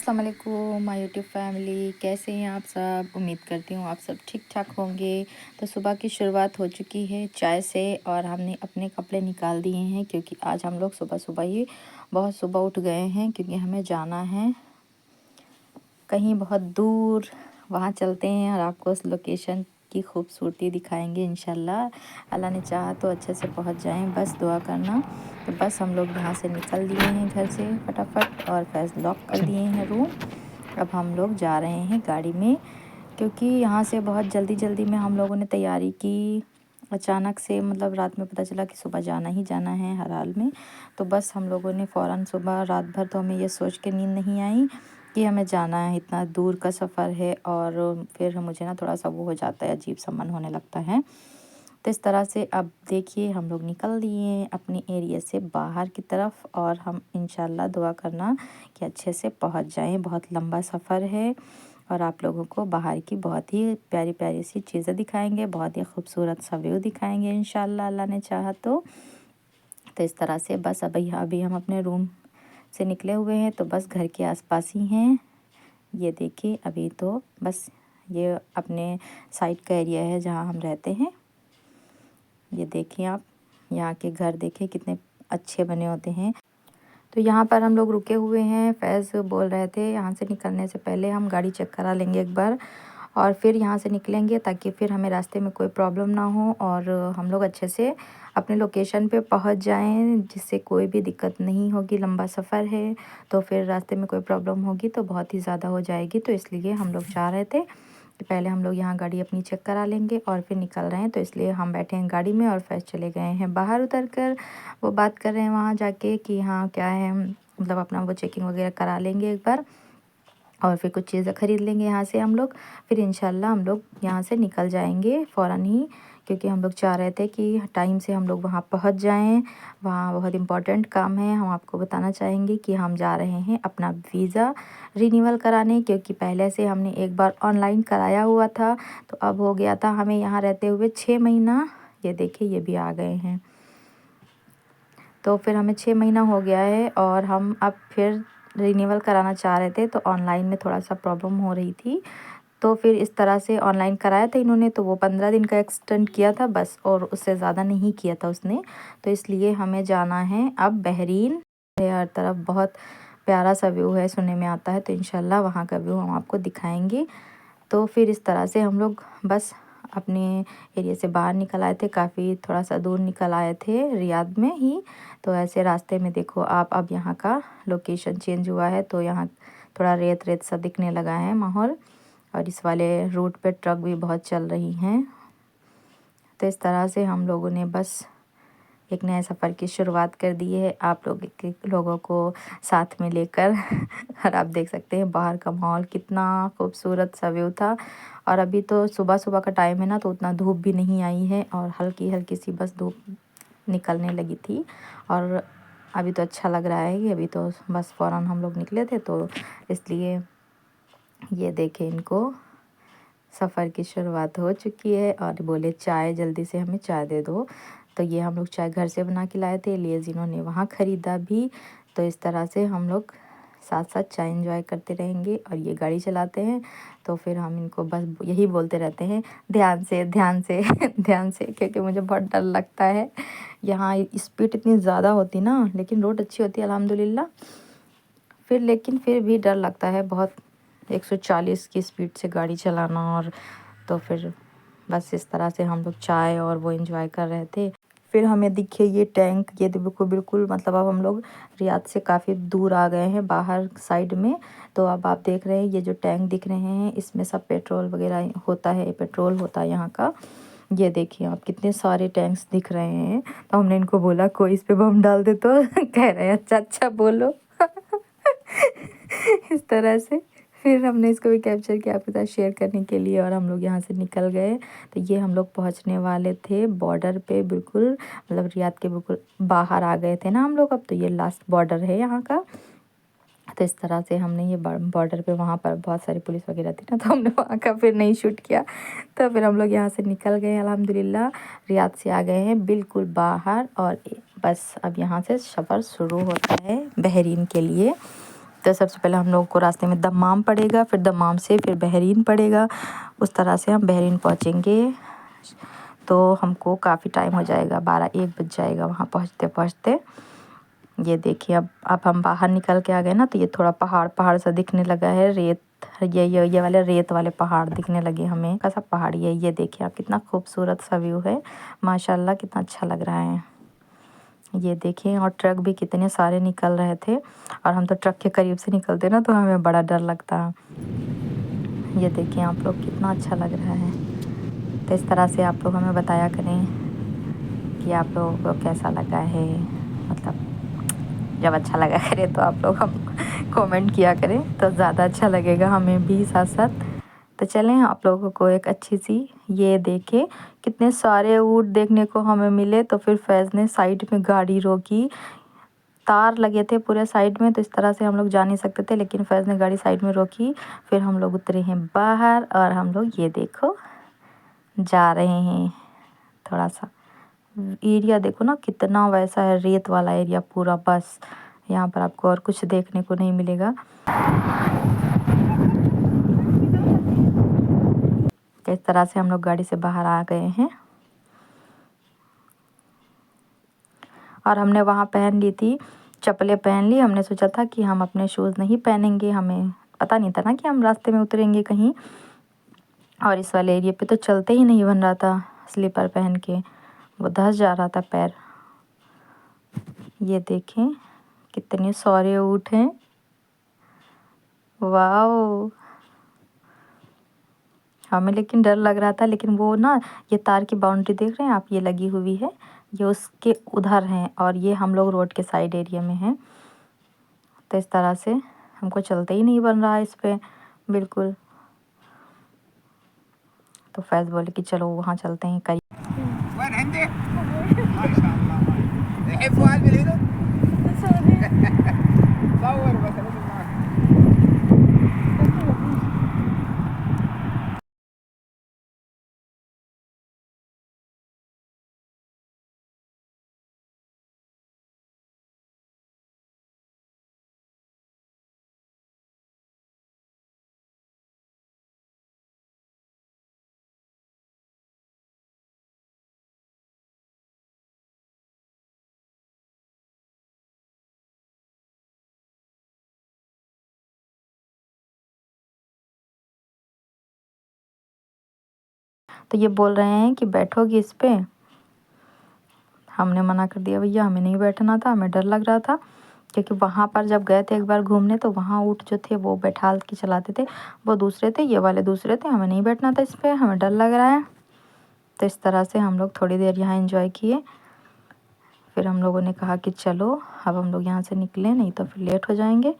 अस्सलाम वालेकुम my YouTube family, कैसे हैं आप सब। उम्मीद करती हूँ आप सब ठीक ठाक होंगे। तो सुबह की शुरुआत हो चुकी है चाय से और हमने अपने कपड़े निकाल दिए हैं क्योंकि आज हम लोग सुबह सुबह ही बहुत सुबह उठ गए हैं क्योंकि हमें जाना है कहीं बहुत दूर। वहाँ चलते हैं और आपको उस लोकेशन की खूबसूरती दिखाएंगे इंशाल्लाह। अल्लाह ने चाहा तो अच्छे से पहुँच जाएं, बस दुआ करना। तो बस हम लोग यहाँ से निकल दिए हैं घर से फटाफट और फैज़ लॉक कर दिए हैं रूम। अब हम लोग जा रहे हैं गाड़ी में क्योंकि यहाँ से बहुत जल्दी जल्दी में हम लोगों ने तैयारी की। अचानक से मतलब रात में पता चला कि सुबह जाना ही जाना है हर हाल में। तो बस हम लोगों ने फ़ौरन सुबह रात भर तो हमें ये सोच के नींद नहीं आई कि हमें जाना है, इतना दूर का सफ़र है। और फिर मुझे ना थोड़ा सा वो हो जाता है, अजीब सा मन होने लगता है। तो इस तरह से अब देखिए हम लोग निकल दिए अपने एरिया से बाहर की तरफ और हम इंशाल्लाह दुआ करना कि अच्छे से पहुंच जाएं। बहुत लंबा सफ़र है और आप लोगों को बाहर की बहुत ही प्यारी प्यारी सी चीज़ें दिखाएंगे, बहुत ही खूबसूरत सा व्यू दिखाएंगे इंशाल्लाह अल्लाह ने चाहा तो। इस तरह से बस अभी हम अपने रूम से निकले हुए हैं तो बस घर के आसपास ही हैं। ये देखिए अभी तो बस ये अपने साइड का एरिया है जहाँ हम रहते हैं। ये देखिए आप यहाँ के घर देखिए कितने अच्छे बने होते हैं। तो यहाँ पर हम लोग रुके हुए हैं। फैज़ बोल रहे थे यहाँ से निकलने से पहले हम गाड़ी चेक करा लेंगे एक बार और फिर यहाँ से निकलेंगे ताकि फिर हमें रास्ते में कोई प्रॉब्लम ना हो और हम लोग अच्छे से अपने लोकेशन पे पहुँच जाएं, जिससे कोई भी दिक्कत नहीं होगी। लंबा सफ़र है तो फिर रास्ते में कोई प्रॉब्लम होगी तो बहुत ही ज़्यादा हो जाएगी। तो इसलिए हम लोग चाह रहे थे कि पहले हम लोग यहाँ गाड़ी अपनी चेक करा लेंगे और फिर निकल रहे हैं। तो इसलिए हम बैठे हैं गाड़ी में और फैज़ चले गए हैं बाहर। उतर कर वो बात कर रहे हैं वहाँ जाके कि हाँ क्या है, मतलब अपना वो चेकिंग वगैरह करा लेंगे एक बार और फिर कुछ चीज़ें ख़रीद लेंगे यहाँ से हम लोग। फिर इंशाल्लाह हम लोग यहाँ से निकल जाएंगे फ़ौरन ही, क्योंकि हम लोग चाह रहे थे कि टाइम से हम लोग वहाँ पहुँच जाएं। वहाँ बहुत इम्पोर्टेंट काम है। हम आपको बताना चाहेंगे कि हम जा रहे हैं अपना वीज़ा रिन्यूअल कराने, क्योंकि पहले से हमने एक बार ऑनलाइन कराया हुआ था तो अब हो गया था हमें यहाँ रहते हुए 6 महीना। ये देखिए ये भी आ गए हैं। तो फिर हमें 6 महीना हो गया है और हम अब फिर रिन्यूअल कराना चाह रहे थे तो ऑनलाइन में थोड़ा सा प्रॉब्लम हो रही थी। तो फिर इस तरह से ऑनलाइन कराया था इन्होंने, तो वो 15 दिन का एक्सटेंड किया था बस, और उससे ज़्यादा नहीं किया था उसने। तो इसलिए हमें जाना है अब बहरीन। हर तरफ बहुत प्यारा सा व्यू है सुनने में आता है, तो इंशाल्लाह वहाँ का व्यू हम आपको दिखाएंगे। तो फिर इस तरह से हम लोग बस अपने एरिया से बाहर निकल आए थे, काफ़ी थोड़ा सा दूर निकल आए थे रियाद में ही। तो ऐसे रास्ते में देखो आप अब यहाँ का लोकेशन चेंज हुआ है तो यहाँ थोड़ा रेत रेत सा दिखने लगा है माहौल, और इस वाले रूट पे ट्रक भी बहुत चल रही हैं। तो इस तरह से हम लोगों ने बस एक नए सफ़र की शुरुआत कर दी है आप लोगों को साथ में लेकर। और आप देख सकते हैं बाहर का माहौल कितना खूबसूरत सा व्यू था। और अभी तो सुबह सुबह का टाइम है ना, तो उतना धूप भी नहीं आई है और हल्की हल्की सी बस धूप निकलने लगी थी। और अभी तो अच्छा लग रहा है कि अभी तो बस फ़ौरन हम लोग निकले थे, तो इसलिए ये देखें इनको सफ़र की शुरुआत हो चुकी है। और बोले चाय जल्दी से हमें चाय दे दो, तो ये हम लोग चाय घर से बना के लाए थे, लिए जिन्होंने वहाँ ख़रीदा भी। तो इस तरह से हम लोग साथ साथ चाय एंजॉय करते रहेंगे और ये गाड़ी चलाते हैं। तो फिर हम इनको बस यही बोलते रहते हैं ध्यान से ध्यान से ध्यान से, क्योंकि मुझे बहुत डर लगता है। यहाँ स्पीड इतनी ज़्यादा होती ना, लेकिन रोड अच्छी होती है अल्हम्दुलिल्लाह, लेकिन फिर भी डर लगता है बहुत 140 की स्पीड से गाड़ी चलाना। और तो फिर बस इस तरह से हम लोग चाय और वो एंजॉय कर रहे थे। फिर हमें दिखे ये टैंक, ये देखो बिल्कुल मतलब अब हम लोग रियाद से काफ़ी दूर आ गए हैं बाहर साइड में। तो अब आप देख रहे हैं ये जो टैंक दिख रहे हैं इसमें सब पेट्रोल वगैरह होता है, पेट्रोल होता है यहाँ का। ये देखिए आप कितने सारे टैंक्स दिख रहे हैं। तो हमने इनको बोला कोई इस पे बम डाल दे तो कह रहे हैं अच्छा अच्छा बोलो। इस तरह से फिर हमने इसको भी कैप्चर किया आपके साथ शेयर करने के लिए, और हम लोग यहाँ से निकल गए। तो ये हम लोग पहुँचने वाले थे बॉर्डर पे, बिल्कुल मतलब रियाद के बिल्कुल बाहर आ गए थे ना हम लोग। अब तो ये लास्ट बॉर्डर है यहाँ का। तो इस तरह से हमने ये बॉर्डर पे, वहाँ पर बहुत सारी पुलिस वगैरह थी ना, तो हमने वहाँ का फिर नहीं शूट किया। तो फिर हम लोग यहाँ से निकल गए अल्हम्दुलिल्लाह, रियाद से आ गए हैं बिल्कुल बाहर। और बस अब यहाँ से सफ़र शुरू होता है बहरीन के लिए। तो सबसे पहले हम लोगों को रास्ते में दम्माम पड़ेगा, फिर दम्माम से फिर बहरीन पड़ेगा। उस तरह से हम बहरीन पहुँचेंगे। तो हमको काफ़ी टाइम हो जाएगा, 12-1 बज जाएगा वहाँ पहुँचते पहुँचते। ये देखिए अब हम बाहर निकल के आ गए ना, तो ये थोड़ा पहाड़ सा दिखने लगा है। रेत, ये वाले रेत वाले पहाड़ दिखने लगे हमें। कैसा पहाड़ी है ये देखिए आप, कितना खूबसूरत सा व्यू है माशाल्लाह, कितना अच्छा लग रहा है। ये देखिए, और ट्रक भी कितने सारे निकल रहे थे, और हम तो ट्रक के करीब से निकलते ना तो हमें बड़ा डर लगता। ये देखिए आप लोग, कितना अच्छा लग रहा है। तो इस तरह से आप लोग हमें बताया करें कि आप लोगों को कैसा लगा है, मतलब जब अच्छा लगा करे तो आप लोग हम कमेंट किया करें तो ज़्यादा अच्छा लगेगा हमें भी साथ साथ। तो चलें, आप लोगों को एक अच्छी सी, ये देखे कितने सारे ऊँट देखने को हमें मिले। तो फिर फैज़ ने साइड में गाड़ी रोकी, तार लगे थे पूरे साइड में, तो इस तरह से हम लोग जा नहीं सकते थे, लेकिन फैज़ ने गाड़ी साइड में रोकी। फिर हम लोग उतरे हैं बाहर, और हम लोग ये देखो जा रहे हैं। थोड़ा सा एरिया देखो ना, कितना वैसा है, रेत वाला एरिया पूरा। बस यहाँ पर आपको और कुछ देखने को नहीं मिलेगा। इस तरह से हम लोग गाड़ी से बाहर आ गए हैं, और हमने वहाँ पहन ली थी चप्पलें, पहन ली। हमने सोचा था कि हम अपने शूज़ नहीं पहनेंगे, हमें पता नहीं था ना कि हम रास्ते में उतरेंगे कहीं, और इस वाले एरिया पे तो चलते ही नहीं बन रहा था स्लीपर पहन के, वो धंस जा रहा था पैर। ये देखें कितने सारे ऊँट हैं, वाओ। हमें लेकिन डर लग रहा था, लेकिन वो ना, ये तार की बाउंड्री देख रहे हैं आप, ये लगी हुई है, ये उसके उधर हैं, और ये हम लोग रोड के साइड एरिया में हैं। तो इस तरह से हमको चलते ही नहीं बन रहा है इस पे बिल्कुल। तो फैज़ बोले कि चलो वहाँ चलते हैं कहीं। तो ये बोल रहे हैं कि बैठोगी इस पे। हमने मना कर दिया, भैया हमें नहीं बैठना था, हमें डर लग रहा था, क्योंकि वहाँ पर जब गए थे एक बार घूमने, तो वहाँ ऊँट जो थे वो बैठा के चलाते थे, वो दूसरे थे, ये वाले दूसरे थे, हमें नहीं बैठना था इस पे, हमें डर लग रहा है। तो इस तरह से हम लोग थोड़ी देर यहाँ एंजॉय किए। फिर हम लोगों ने कहा कि चलो अब हम लोग यहाँ से निकलें, नहीं तो फिर लेट हो जाएंगे।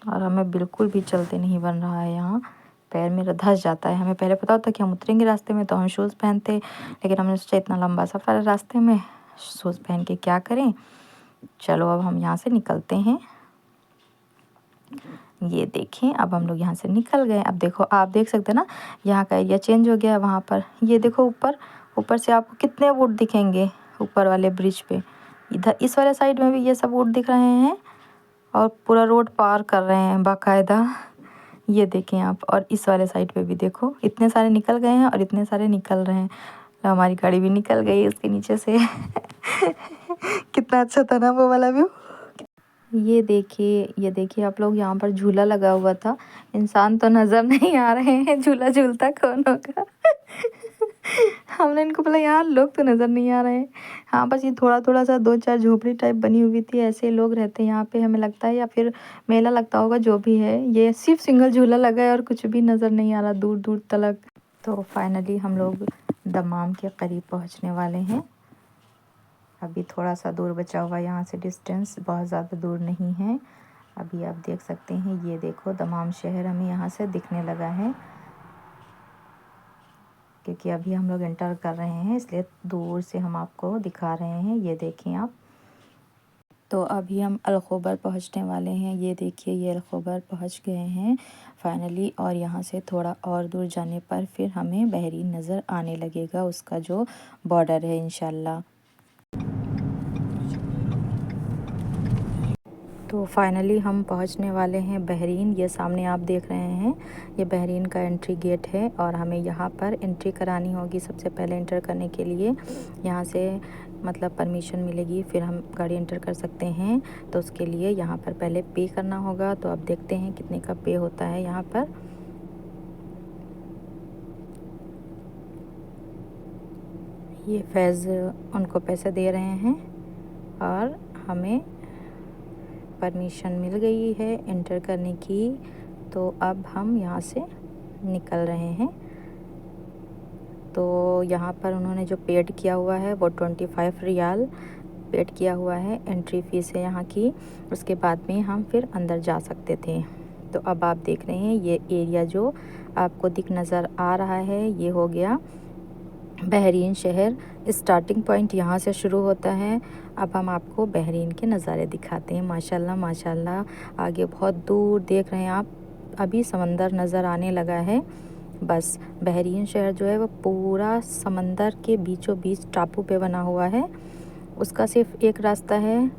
और हमें बिल्कुल भी चलते नहीं बन रहा है, यहाँ पैर मेरा धंस जाता है। हमें पहले पता होता कि हम उतरेंगे रास्ते में तो हम शूज़ पहनते, लेकिन हमने सोचा इतना लंबा सफ़र है रास्ते में, शूज़ पहन के क्या करें। चलो अब हम यहाँ से निकलते हैं। ये देखें, अब हम लोग यहाँ से निकल गए। अब देखो, आप देख सकते हैं ना, यहाँ का एरिया चेंज हो गया है। वहाँ पर ये देखो, ऊपर से आपको कितने ऊँट दिखेंगे ऊपर वाले ब्रिज पे। इधर इस वाले साइड में भी ये सब ऊँट दिख रहे हैं, और पूरा रोड पार कर रहे हैं बाकायदा। ये देखें आप, और इस वाले साइड पे भी देखो, इतने सारे निकल गए हैं और इतने सारे निकल रहे हैं। हमारी गाड़ी भी निकल गई उसके नीचे से। कितना अच्छा था ना वो वाला व्यू। ये देखिए आप लोग, यहाँ पर झूला लगा हुआ था। इंसान तो नज़र नहीं आ रहे हैं, झूला झूलता कौन होगा। हमने इनको बोला यार लोग तो नज़र नहीं आ रहे हैं। हाँ, बस ये थोड़ा थोड़ा सा 2-4 झोपड़ी टाइप बनी हुई थी, ऐसे लोग रहते हैं यहाँ पे हमें लगता है, या फिर मेला लगता होगा, जो भी है। ये सिर्फ सिंगल झूला लगा है और कुछ भी नज़र नहीं आ रहा दूर दूर तलक। तो फाइनली हम लोग दमाम के करीब पहुँचने वाले हैं। अभी थोड़ा सा दूर बचा हुआ है, यहाँ से डिस्टेंस बहुत ज़्यादा दूर नहीं है। अभी आप देख सकते हैं, ये देखो दमाम शहर हमें यहाँ से दिखने लगा है, क्योंकि अभी हम लोग एंटर कर रहे हैं, इसलिए दूर से हम आपको दिखा रहे हैं। ये देखें आप। तो अभी हम अलखोबर पहुंचने वाले हैं। ये देखिए, ये अलखोबर पहुंच गए हैं फाइनली, और यहाँ से थोड़ा और दूर जाने पर फिर हमें बहरीन नज़र आने लगेगा, उसका जो बॉर्डर है इंशाल्लाह। तो फाइनली हम पहुंचने वाले हैं बहरीन। ये सामने आप देख रहे हैं, ये बहरीन का एंट्री गेट है और हमें यहाँ पर एंट्री करानी होगी। सबसे पहले एंटर करने के लिए यहाँ से मतलब परमिशन मिलेगी, फिर हम गाड़ी एंटर कर सकते हैं। तो उसके लिए यहाँ पर पहले पे करना होगा। तो अब देखते हैं कितने का पे होता है। यहाँ पर ये फैज़ उनको पैसे दे रहे हैं और हमें परमिशन मिल गई है एंटर करने की। तो अब हम यहाँ से निकल रहे हैं। तो यहाँ पर उन्होंने जो पेड किया हुआ है वो 25 रियाल पेड किया हुआ है, एंट्री फ़ीस है यहाँ की। उसके बाद में हम फिर अंदर जा सकते थे। तो अब आप देख रहे हैं ये एरिया जो आपको दिख नज़र आ रहा है, ये हो गया बहरीन शहर। स्टार्टिंग पॉइंट यहाँ से शुरू होता है। अब हम आपको बहरीन के नज़ारे दिखाते हैं। माशाल्लाह माशाल्लाह आगे बहुत दूर देख रहे हैं आप, अभी समंदर नज़र आने लगा है। बस बहरीन शहर जो है वो पूरा समंदर के बीचों बीच टापू पे बना हुआ है। उसका सिर्फ एक रास्ता है,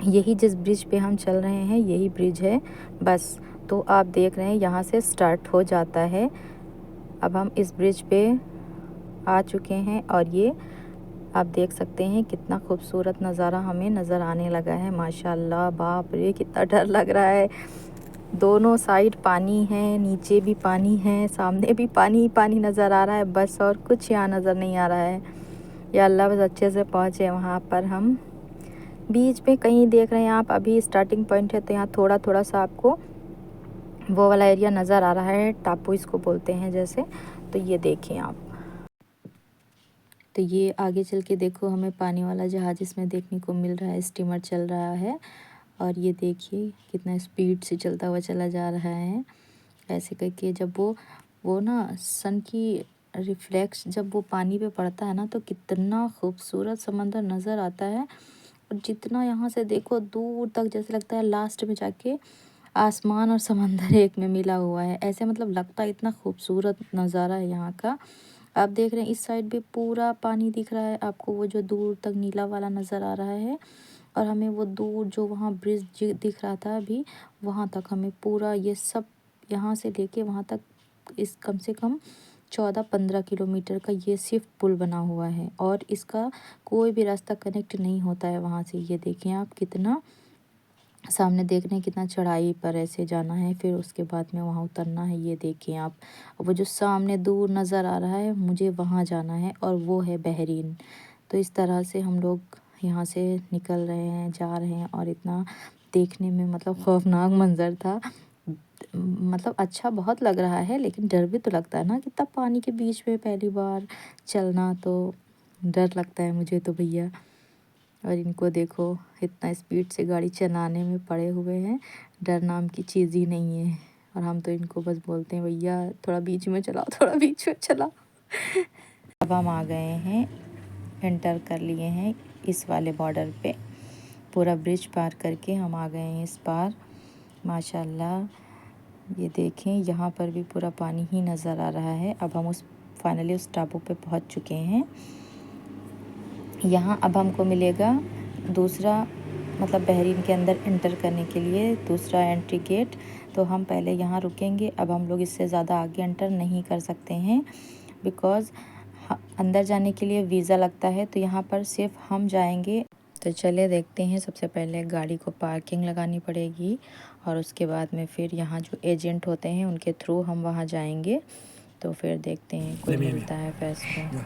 यही जिस ब्रिज पे हम चल रहे हैं यही ब्रिज है बस। तो आप देख रहे हैं यहाँ से स्टार्ट हो जाता है। अब हम इस ब्रिज पे आ चुके हैं और ये आप देख सकते हैं कितना खूबसूरत नज़ारा हमें नज़र आने लगा है। माशाल्लाह बाप रे कितना डर लग रहा है। दोनों साइड पानी है, नीचे भी पानी है, सामने भी पानी ही पानी नज़र आ रहा है बस, और कुछ यहाँ नज़र नहीं आ रहा है। या अल्लाह बस अच्छे से पहुँचे वहाँ पर। हम बीच में कहीं देख रहे हैं आप, अभी स्टार्टिंग पॉइंट है तो यहाँ थोड़ा थोड़ा सा आपको वो वाला एरिया नज़र आ रहा है, टापू इसको बोलते हैं जैसे। तो ये देखें आप, तो ये आगे चल के देखो हमें पानी वाला जहाज़ इसमें देखने को मिल रहा है, स्टीमर चल रहा है। और ये देखिए कितना स्पीड से चलता हुआ चला जा रहा है ऐसे करके। जब वो ना सन की रिफ्लेक्स जब वो पानी पे पड़ता है ना तो कितना खूबसूरत समंदर नज़र आता है। और जितना यहाँ से देखो दूर तक जैसे लगता है लास्ट में जाके आसमान और समंदर एक में मिला हुआ है ऐसे, मतलब लगता है इतना खूबसूरत नज़ारा है यहाँ का। आप देख रहे हैं इस साइड भी पूरा पानी दिख रहा है आपको, वो जो दूर तक नीला वाला नज़र आ रहा है। और हमें वो दूर जो वहाँ ब्रिज दिख रहा था अभी, वहाँ तक हमें पूरा ये सब यहाँ से लेके वहाँ तक इस कम से कम 14-15 किलोमीटर का ये सिर्फ पुल बना हुआ है और इसका कोई भी रास्ता कनेक्ट नहीं होता है वहाँ से। ये देखें आप कितना सामने देख रहे हैं, कितना चढ़ाई पर ऐसे जाना है, फिर उसके बाद में वहाँ उतरना है। ये देखिए आप, वो जो सामने दूर नज़र आ रहा है मुझे वहाँ जाना है और वो है बहरीन। तो इस तरह से हम लोग यहाँ से निकल रहे हैं, जा रहे हैं। और इतना देखने में मतलब खौफनाक मंज़र था, मतलब अच्छा बहुत लग रहा है लेकिन डर भी तो लगता है ना, कितना पानी के बीच में पहली बार चलना, तो डर लगता है मुझे तो भैया। और इनको देखो इतना स्पीड से गाड़ी चलाने में पड़े हुए हैं, डर नाम की चीज़ ही नहीं है। और हम तो इनको बस बोलते हैं भैया थोड़ा बीच में चलाओ, थोड़ा बीच में चलाओ। अब हम आ गए हैं, एंटर कर लिए हैं इस वाले बॉर्डर पे, पूरा ब्रिज पार करके हम आ गए हैं इस पार। माशाल्लाह ये देखें यहाँ पर भी पूरा पानी ही नज़र आ रहा है। अब हम फाइनली उस टापू पे पहुँच चुके हैं। यहाँ अब हमको मिलेगा दूसरा, मतलब बहरीन के अंदर एंटर करने के लिए दूसरा एंट्री गेट। तो हम पहले यहाँ रुकेंगे। अब हम लोग इससे ज़्यादा आगे एंटर नहीं कर सकते हैं बिकॉज़ अंदर जाने के लिए वीज़ा लगता है, तो यहाँ पर सिर्फ हम जाएंगे। तो चलिए देखते हैं, सबसे पहले गाड़ी को पार्किंग लगानी पड़ेगी और उसके बाद में फिर यहाँ जो एजेंट होते हैं उनके थ्रू हम वहाँ जाएंगे। तो फिर देखते हैं कोई मिलता है फैसला।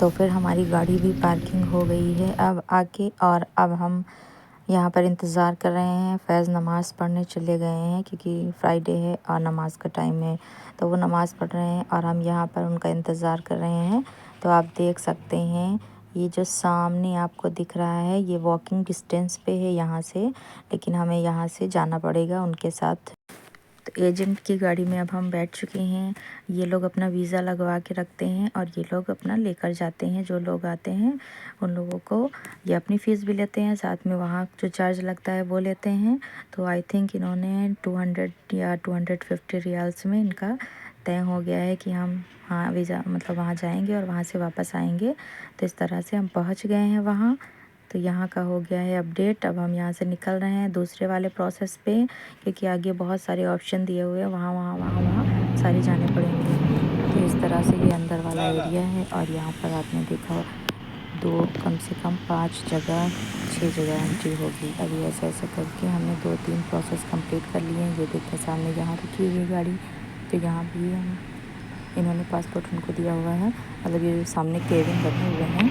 तो फिर हमारी गाड़ी भी पार्किंग हो गई है अब आके, और अब हम यहाँ पर इंतज़ार कर रहे हैं। फैज़ नमाज़ पढ़ने चले गए हैं क्योंकि फ्राइडे है और नमाज का टाइम है, तो वो नमाज़ पढ़ रहे हैं और हम यहाँ पर उनका इंतज़ार कर रहे हैं। तो आप देख सकते हैं ये जो सामने आपको दिख रहा है ये वॉकिंग डिस्टेंस पे है यहाँ से, लेकिन हमें यहाँ से जाना पड़ेगा उनके साथ। तो एजेंट की गाड़ी में अब हम बैठ चुके हैं। ये लोग अपना वीज़ा लगवा के रखते हैं और ये लोग अपना लेकर जाते हैं। जो लोग आते हैं उन लोगों को ये अपनी फ़ीस भी लेते हैं, साथ में वहाँ जो चार्ज लगता है वो लेते हैं। तो आई थिंक इन्होंने 200 या 250 रियाल्स में इनका तय हो गया है कि हम हाँ वीज़ा मतलब वहाँ जाएंगे और वहाँ से वापस आएंगे। तो इस तरह से हम पहुँच गए हैं वहाँ। तो यहाँ का हो गया है अपडेट। अब हम यहाँ से निकल रहे हैं दूसरे वाले प्रोसेस पे, क्योंकि आगे बहुत सारे ऑप्शन दिए हुए हैं, वहाँ वहाँ वहाँ वहाँ सारे जाने पड़ेंगे। तो इस तरह से ये अंदर वाला एरिया है और यहाँ पर आपने देखा कम से कम 5 जगह 6 जगह एंट्री होगी। अभी ऐसे ऐसे करके हमने 2-3 प्रोसेस कंप्लीट कर लिए हैं। ये देखते सामने यहाँ रुकी हुई गाड़ी, तो यहाँ भी हम इन्होंने पासपोर्ट उनको दिया हुआ है। मतलब ये सामने केबिन बने हुए हैं,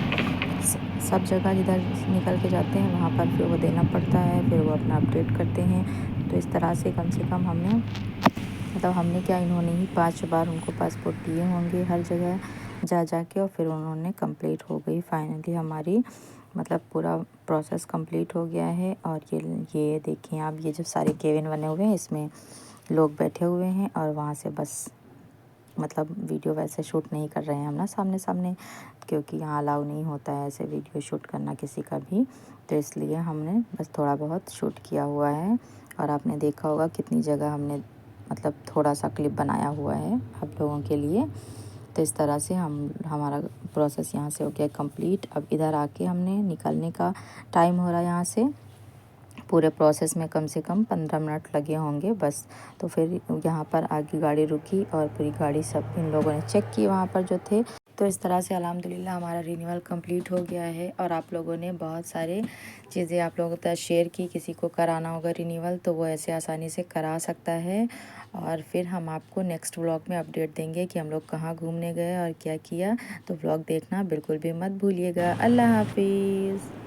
सब जगह जिधर निकल के जाते हैं वहाँ पर फिर वो देना पड़ता है, फिर वो अपना अपडेट करते हैं। तो इस तरह से कम से कम हमने क्या, इन्होंने ही 5 बार उनको पासपोर्ट दिए होंगे हर जगह जा के, और फिर उन्होंने कंप्लीट हो गई फाइनली हमारी, मतलब पूरा प्रोसेस कंप्लीट हो गया है। और ये देखिए आप, ये जो सारे केबिन बने हुए हैं इसमें लोग बैठे हुए हैं और वहाँ से बस मतलब वीडियो वैसे शूट नहीं कर रहे हैं हम ना सामने सामने, क्योंकि यहाँ अलाउ नहीं होता है ऐसे वीडियो शूट करना किसी का भी। तो इसलिए हमने बस थोड़ा बहुत शूट किया हुआ है। और आपने देखा होगा कितनी जगह हमने मतलब थोड़ा सा क्लिप बनाया हुआ है आप लोगों के लिए। तो इस तरह से हमारा प्रोसेस यहाँ से हो गया कंप्लीट। अब इधर आके हमने निकलने का टाइम हो रहा है यहाँ से। पूरे प्रोसेस में कम से कम 15 मिनट लगे होंगे बस। तो फिर यहाँ पर आगे गाड़ी रुकी और पूरी गाड़ी सब इन लोगों ने चेक की वहाँ पर जो थे। तो इस तरह से अल्हम्दुलिल्लाह हमारा रिन्यूअल कंप्लीट हो गया है। और आप लोगों ने बहुत सारे चीज़ें आप लोगों के साथ शेयर की। किसी को कराना होगा रिन्यूअल तो वो ऐसे आसानी से करा सकता है। और फिर हम आपको नेक्स्ट व्लॉग में अपडेट देंगे कि हम लोग कहाँ घूमने गए और क्या किया। तो व्लॉग देखना बिल्कुल भी मत भूलिएगा। अल्लाह हाफिज़।